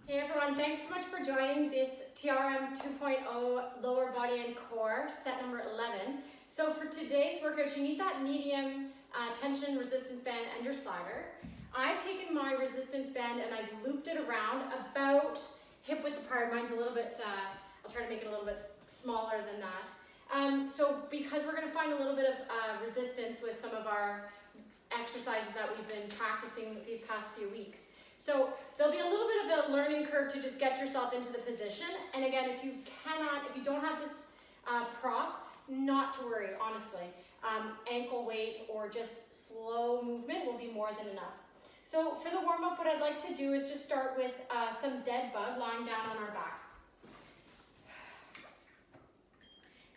Hey everyone, thanks so much for joining this trm 2.0 lower body and core set number 11. So for today's workout, you need that medium tension resistance band and your slider. I've taken my resistance band and I've looped it around about hip width apart. Mine's a little bit, I'll try to make it a little bit smaller than that. So because we're gonna find a little bit of resistance with some of our exercises that we've been practicing these past few weeks. So there'll be a little bit of a learning curve to just get yourself into the position. And again, if you don't have this prop, not to worry, honestly. Ankle weight or just slow movement will be more than enough. So for the warm up, what I'd like to do is just start with some dead bug lying down on our back.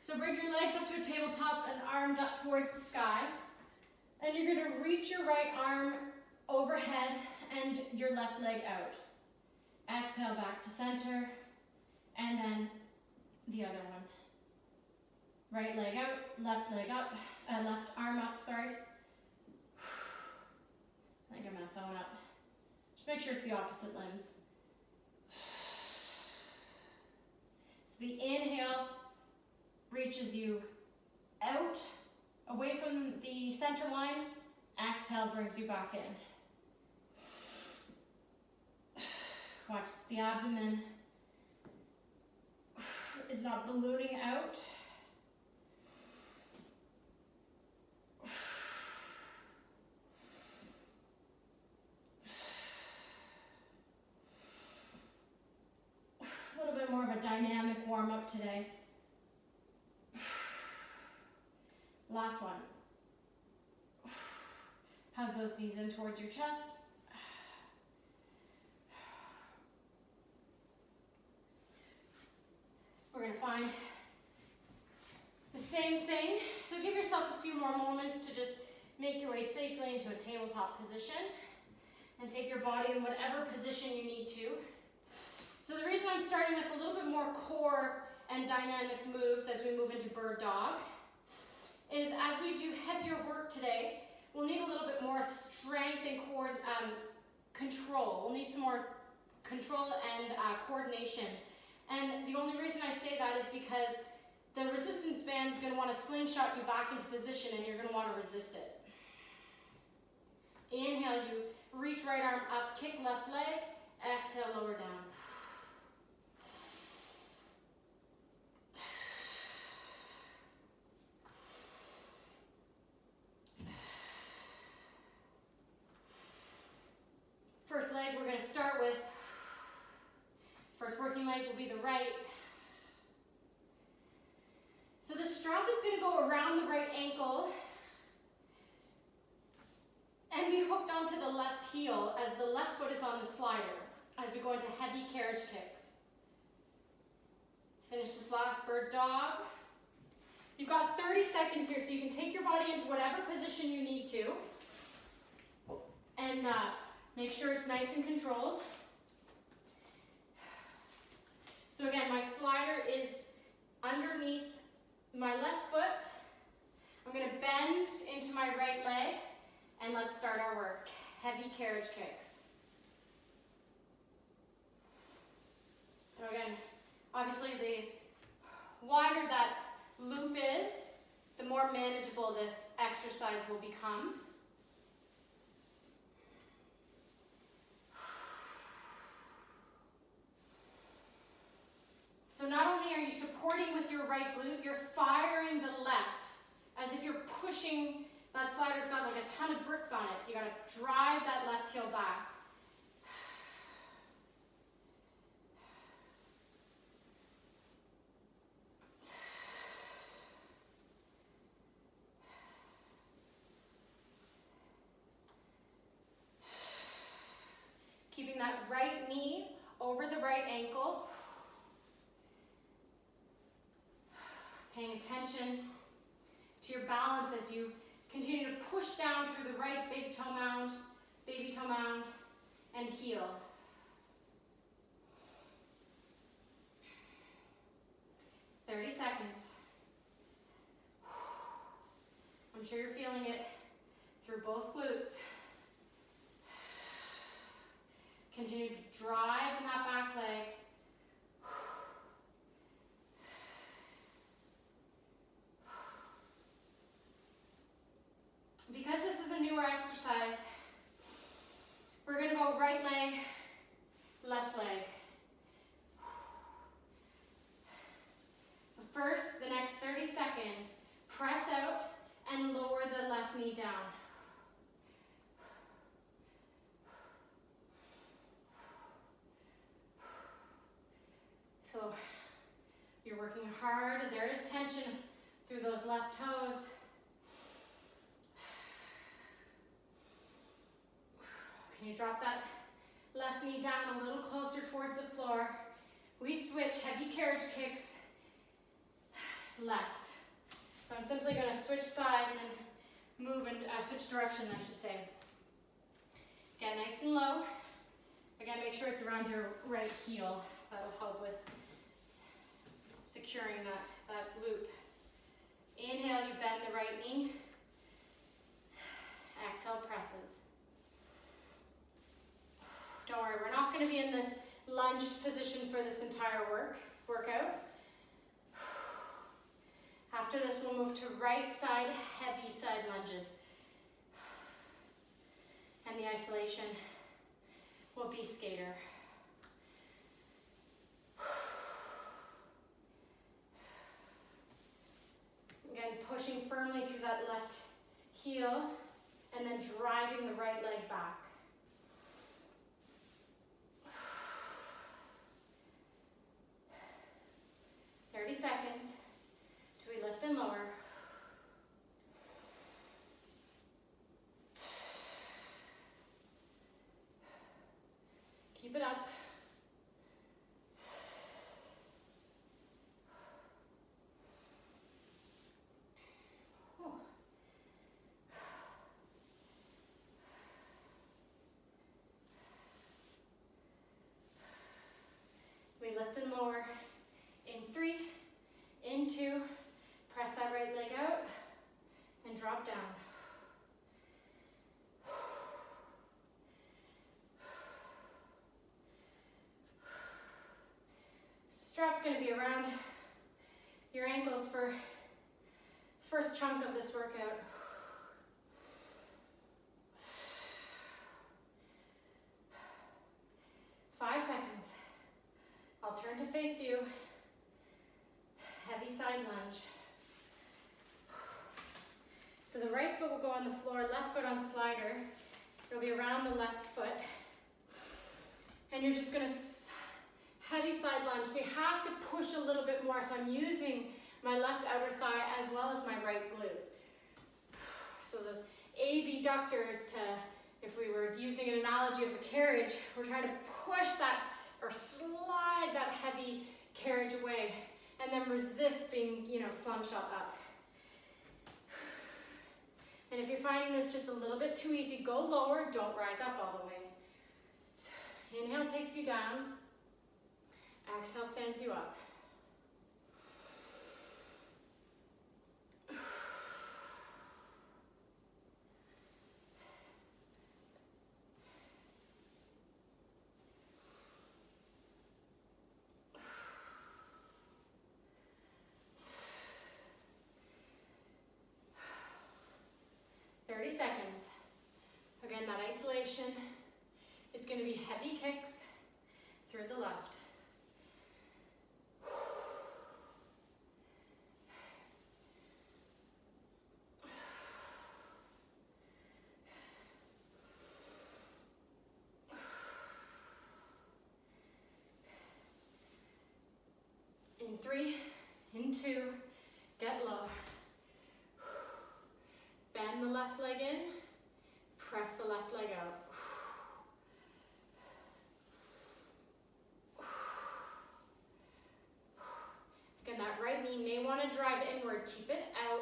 So bring your legs up to a tabletop and arms up towards the sky. And you're gonna reach your right arm overhead and your left leg out. Exhale back to center, and then the other one. Right leg out, left leg up, left arm up, sorry. I think I messed that one up. Just make sure it's the opposite limbs. So the inhale reaches you out, away from the center line. Exhale brings you back in. Watch the abdomen is not ballooning out. A little bit more of a dynamic warm up today. Last one. Hug those knees in towards your chest. We're going to find the same thing. So give yourself a few more moments to just make your way safely into a tabletop position and take your body in whatever position you need to. So the reason I'm starting with a little bit more core and dynamic moves as we move into bird dog is as we do heavier work today, we'll need a little bit more strength and control. We'll need some more control and coordination. And the only reason I say that is because the resistance band is going to want to slingshot you back into position and you're going to want to resist it. Inhale, you reach right arm up, kick left leg, exhale, lower down. First leg we're going to start with. First working leg will be the right. So the strap is going to go around the right ankle and be hooked onto the left heel as the left foot is on the slider as we go into heavy carriage kicks. Finish this last bird dog. You've got 30 seconds here, so you can take your body into whatever position you need to. And make sure it's nice and controlled. So again, my slider is underneath my left foot. I'm going to bend into my right leg, and let's start our work. Heavy carriage kicks. And again, obviously the wider that loop is, the more manageable this exercise will become. So not only are you supporting with your right glute, you're firing the left as if you're pushing. That slider's got like a ton of bricks on it, so you gotta drive that left heel back. Keeping that right knee over the right ankle. Paying attention to your balance as you continue to push down through the right big toe mound, baby toe mound, and heel. "30 seconds. I'm sure you're feeling it through both glutes. Continue to drive in that back leg. Because this is a newer exercise, we're going to go right leg, left leg. First, the next 30 seconds, press out and lower the left knee down. So you're working hard. There is tension through those left toes. Can you drop that left knee down a little closer towards the floor? We switch heavy carriage kicks left. So I'm simply going to switch sides and move and switch direction, I should say. Get nice and low. Again, make sure it's around your right heel. That'll help with securing that loop. Inhale, you bend the right knee. Exhale, presses. Don't worry, we're not going to be in this lunged position for this entire workout. After this, we'll move to right side, heavy side lunges. And the isolation will be skater. Again, pushing firmly through that left heel and then driving the right leg back. Seconds till we lift and lower. Keep it up. We lift and lower in 3, in 2, press that right leg out, and drop down. Strap's going to be around your ankles for the first chunk of this workout. Five seconds. I'll turn to face you. Heavy side lunge. So the right foot will go on the floor, left foot on slider. It'll be around the left foot. And you're just going to heavy side lunge. So you have to push a little bit more. So I'm using my left outer thigh as well as my right glute. So those abductors to, if we were using an analogy of the carriage, we're trying to push that or slide that heavy carriage away and then resist being, slungshot up. And if you're finding this just a little bit too easy, go lower, don't rise up all the way. Inhale takes you down, exhale stands you up. 30 seconds. Again, that isolation is going to be heavy kicks through the left. In 3, in 2, get low. Bend the left leg in, press the left leg out. Again, that right knee may want to drive inward, keep it out.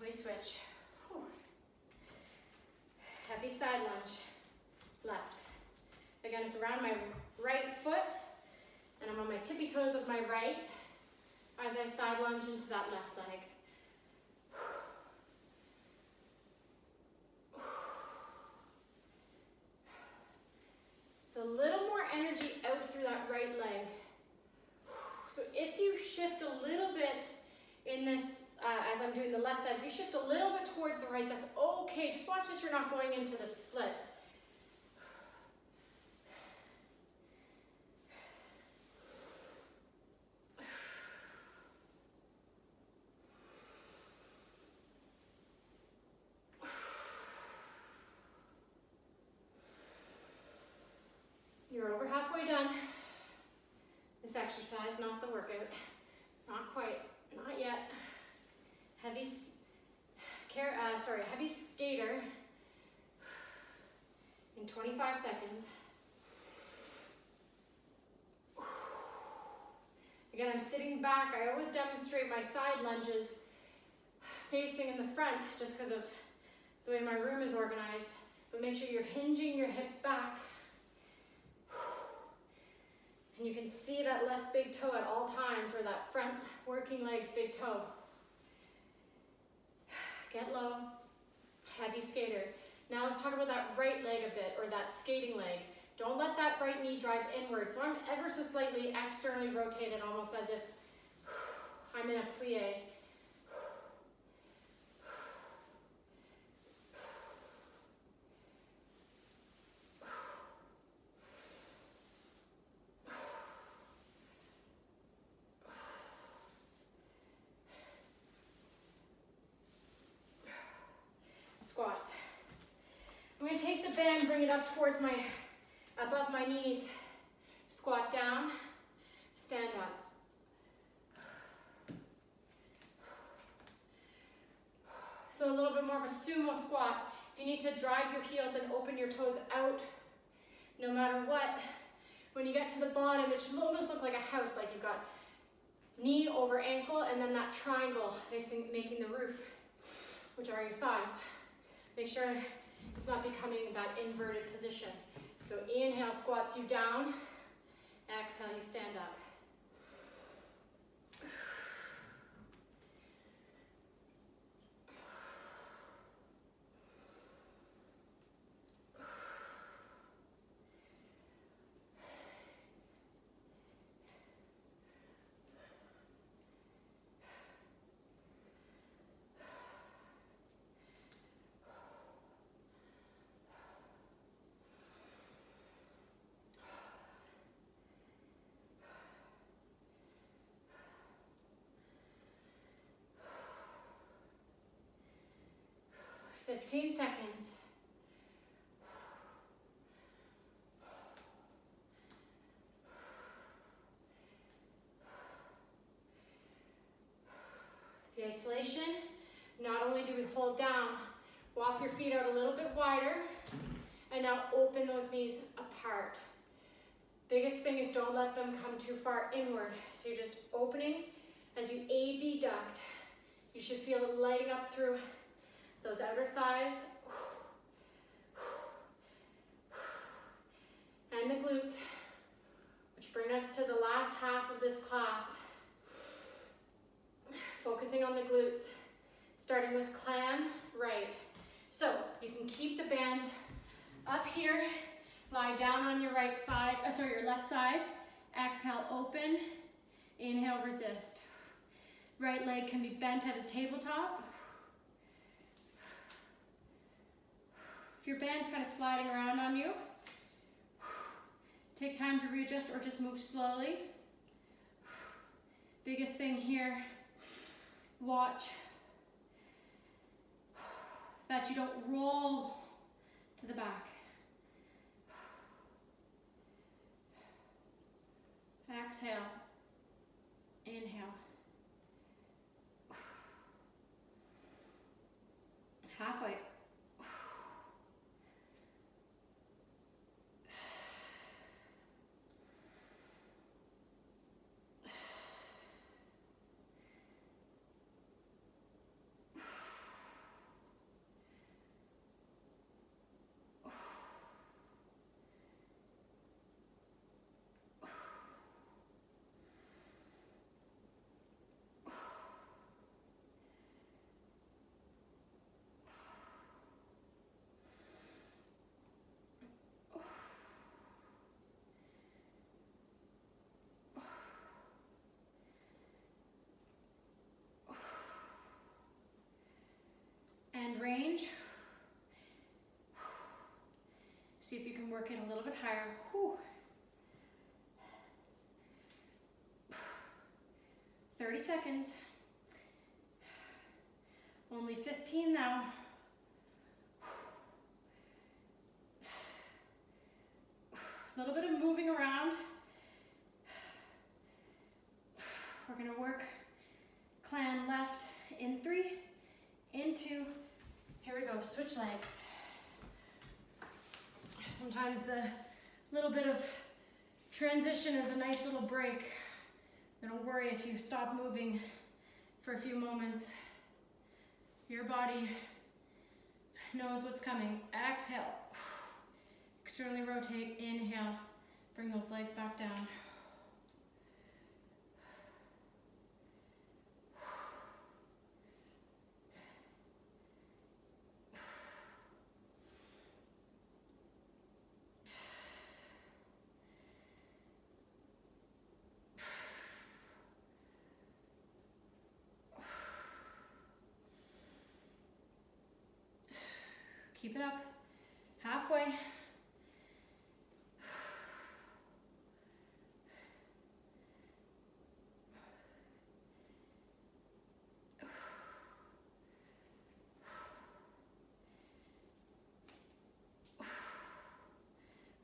We switch. Heavy side lunge, left. Again, it's around my right foot And I'm on my tippy toes with my right as I side lunge into that left leg. So a little more energy out through that right leg. So if you shift a little bit in this, as I'm doing the left side, if you shift a little bit towards the right, that's okay. Just watch that you're not going into the split. You're over halfway done. This exercise, not the workout. Not quite, not yet. Heavy skater in 25 seconds. Again, I'm sitting back. I always demonstrate my side lunges facing in the front just because of the way my room is organized. But make sure you're hinging your hips back. And you can see that left big toe at all times, or that front working leg's big toe. Get low, heavy skater. Now let's talk about that right leg a bit, or that skating leg. Don't let that right knee drive inward. So I'm ever so slightly externally rotated, almost as if I'm in a plie. Squats. I'm going to take the band, bring it up towards above my knees. Squat down, stand up. So a little bit more of a sumo squat. If you need to drive your heels and open your toes out, no matter what, when you get to the bottom, it should almost look like a house, like you've got knee over ankle and then that triangle making the roof, which are your thighs. Make sure it's not becoming that inverted position. So inhale squats you down, exhale you stand up. Fifteen seconds. The isolation, not only do we hold down, walk your feet out a little bit wider, and now open those knees apart. Biggest thing is don't let them come too far inward. So you're just opening as you abduct. You should feel it lighting up through those outer thighs and the glutes, which bring us to the last half of this class. Focusing on the glutes, starting with clam right. So you can keep the band up here, lie down on your right side, your left side. Exhale, open. Inhale, resist. Right leg can be bent at a tabletop. If your band's kind of sliding around on you, take time to readjust or just move slowly. Biggest thing here, watch that you don't roll to the back. Exhale, inhale. Halfway. range. See if you can work it a little bit higher. Whew. 30 seconds. Only 15 now. A little bit of moving around. We're gonna work clam left in 3, in 2. Here we go, switch legs. Sometimes the little bit of transition is a nice little break. Don't worry if you stop moving for a few moments. Your body knows what's coming. Exhale. Externally rotate, inhale. Bring those legs back down. Keep it up. Halfway.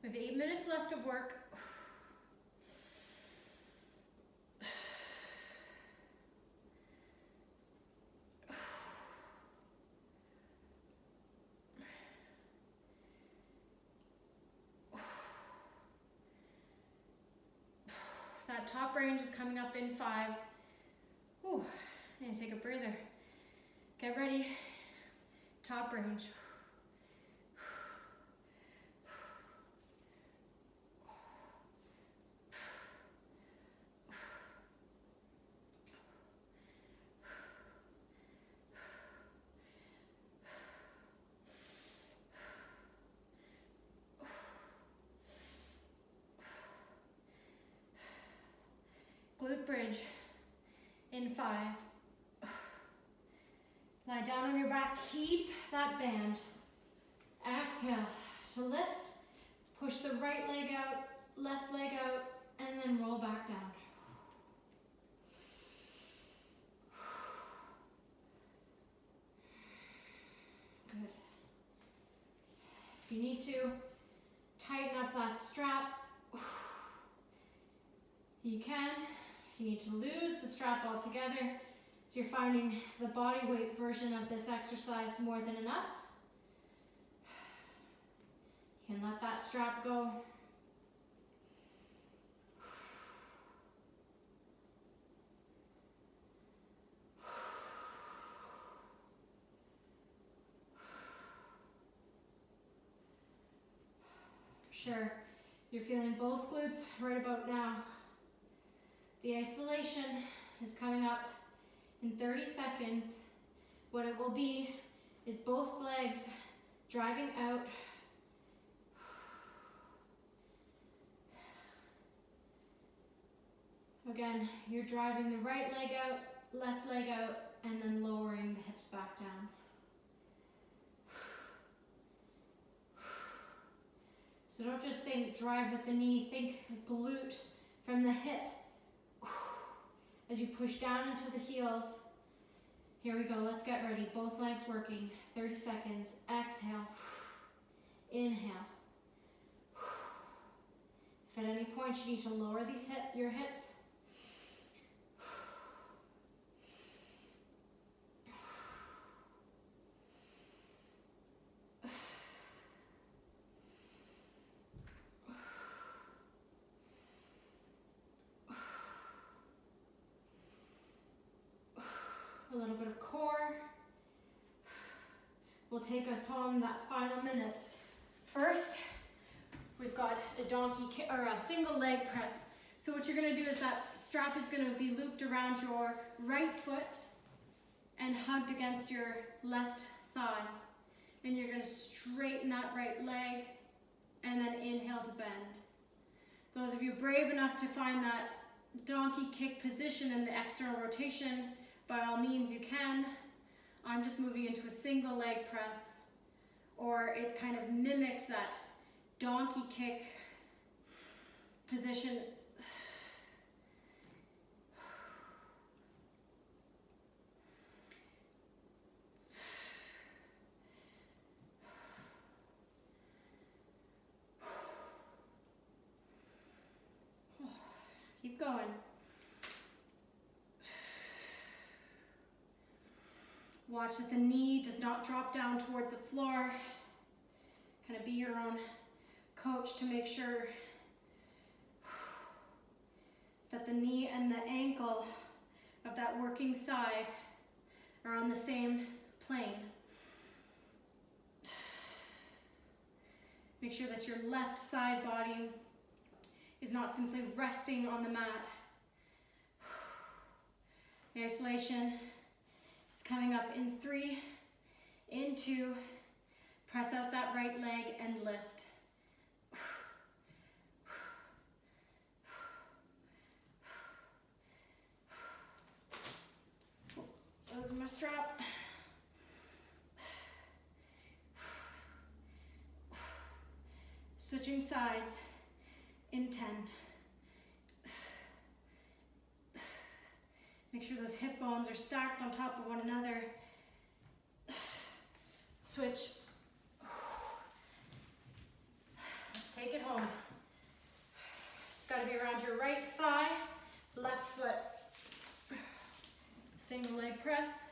We have 8 minutes left of work. That top range is coming up in 5. Ooh, I need to take a breather. Get ready. Top range. Glute bridge in 5. Lie down on your back, keep that band. Exhale to lift, push the right leg out, left leg out, and then roll back down. Good. If you need to tighten up that strap, you can. If you need to lose the strap altogether, if you're finding the body weight version of this exercise more than enough, you can let that strap go. Sure, you're feeling both glutes right about now. The isolation is coming up in 30 seconds. What it will be is both legs driving out. Again, you're driving the right leg out, left leg out, and then lowering the hips back down. So don't just think drive with the knee, think glute from the hip. As you push down into the heels. Here we go, let's get ready. Both legs working, 30 seconds. Exhale, inhale. If at any point you need to lower these your hips, a little bit of core will take us home that final minute. First, we've got a donkey or a single leg press. So what you're going to do is that strap is going to be looped around your right foot and hugged against your left thigh. And you're going to straighten that right leg and then inhale to bend. Those of you brave enough to find that donkey kick position in the external rotation, by all means you can. I'm just moving into a single leg press, or it kind of mimics that donkey kick position. Keep going. Watch that the knee does not drop down towards the floor. Kind of be your own coach to make sure that the knee and the ankle of that working side are on the same plane. Make sure that your left side body is not simply resting on the mat. The isolation is coming up in 3, in 2, press out that right leg and lift. Those are my strap. Switching sides in 10. Make sure those hip bones are stacked on top of one another. Switch. Let's take it home. It's got to be around your right thigh, left foot. Single leg press.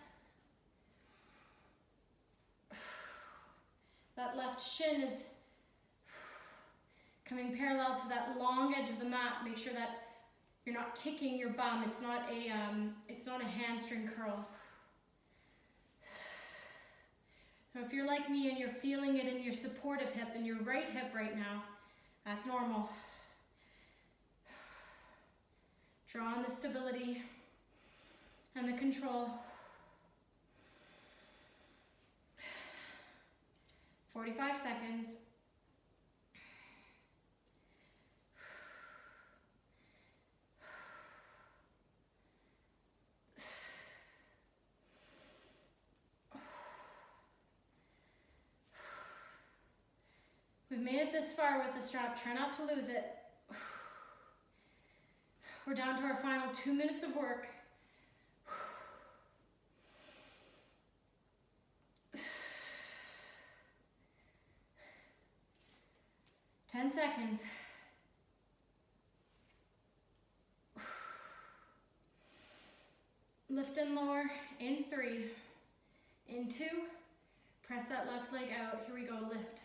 That left shin is coming parallel to that long edge of the mat. Make sure that you're not kicking your bum. It's not a hamstring curl. So if you're like me and you're feeling it in your supportive hip and your right hip right now, that's normal. Draw on the stability and the control. 45 seconds. We've made it this far with the strap. Try not to lose it. We're down to our final 2 minutes of work. 10 seconds. Lift and lower in 3, in 2, press that left leg out. Here we go, lift.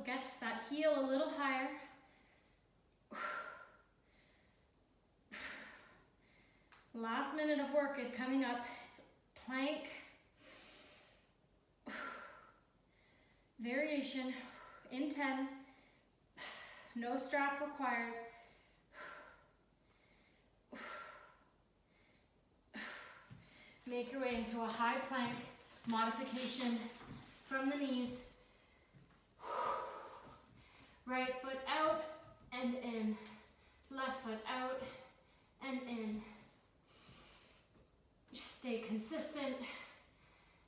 Get that heel a little higher. Last minute of work is coming up. It's plank. Variation in 10. No strap required. Make your way into a high plank modification from the knees. Right foot out and in. Left foot out and in. Just stay consistent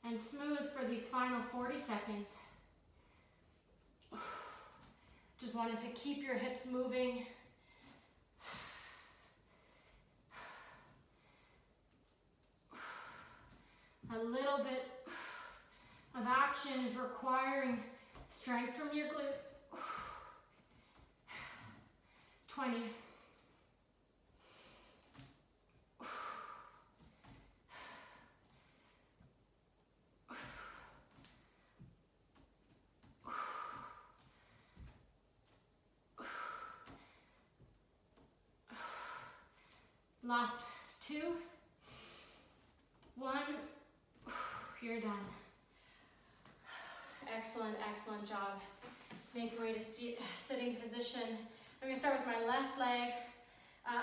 and smooth for these final 40 seconds. Just wanted to keep your hips moving. A little bit of action is requiring strength from your glutes. 20. Last 2, 1, you're done. Excellent, excellent job. Make your way to sitting position. I'm gonna start with my left leg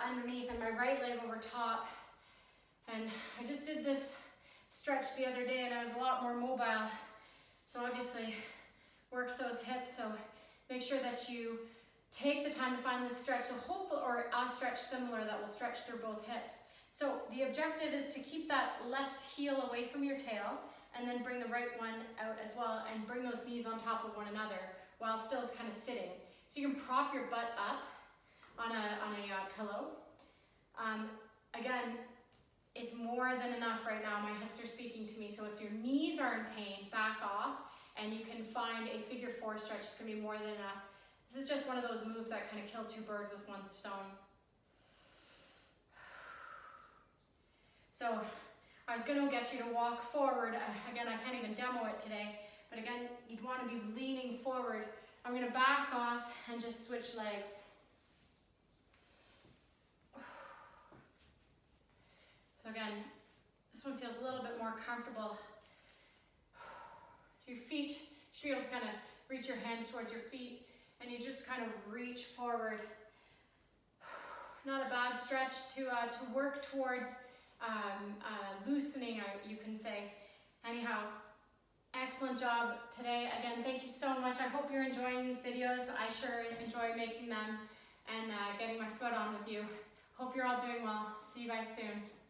underneath and my right leg over top. And I just did this stretch the other day and I was a lot more mobile. So obviously worked those hips. So make sure that you take the time to find this stretch, or a stretch similar that will stretch through both hips. So the objective is to keep that left heel away from your tail and then bring the right one out as well and bring those knees on top of one another while still kind of sitting. So you can prop your butt up on a pillow. Again, it's more than enough right now. My hips are speaking to me. So if your knees are in pain, back off and you can find a figure 4 stretch. It's gonna be more than enough. This is just one of those moves that kind of kill 2 birds with 1 stone. So I was gonna get you to walk forward. Again, I can't even demo it today, but again, you'd wanna be leaning forward. I'm gonna back off and just switch legs. So again, this one feels a little bit more comfortable. So your feet, you should be able to kind of reach your hands towards your feet and you just kind of reach forward. Not a bad stretch to work towards loosening, you can say. Anyhow, excellent job today. Again, thank you so much. I hope you're enjoying these videos. I sure enjoy making them and getting my sweat on with you. Hope you're all doing well. See you guys soon.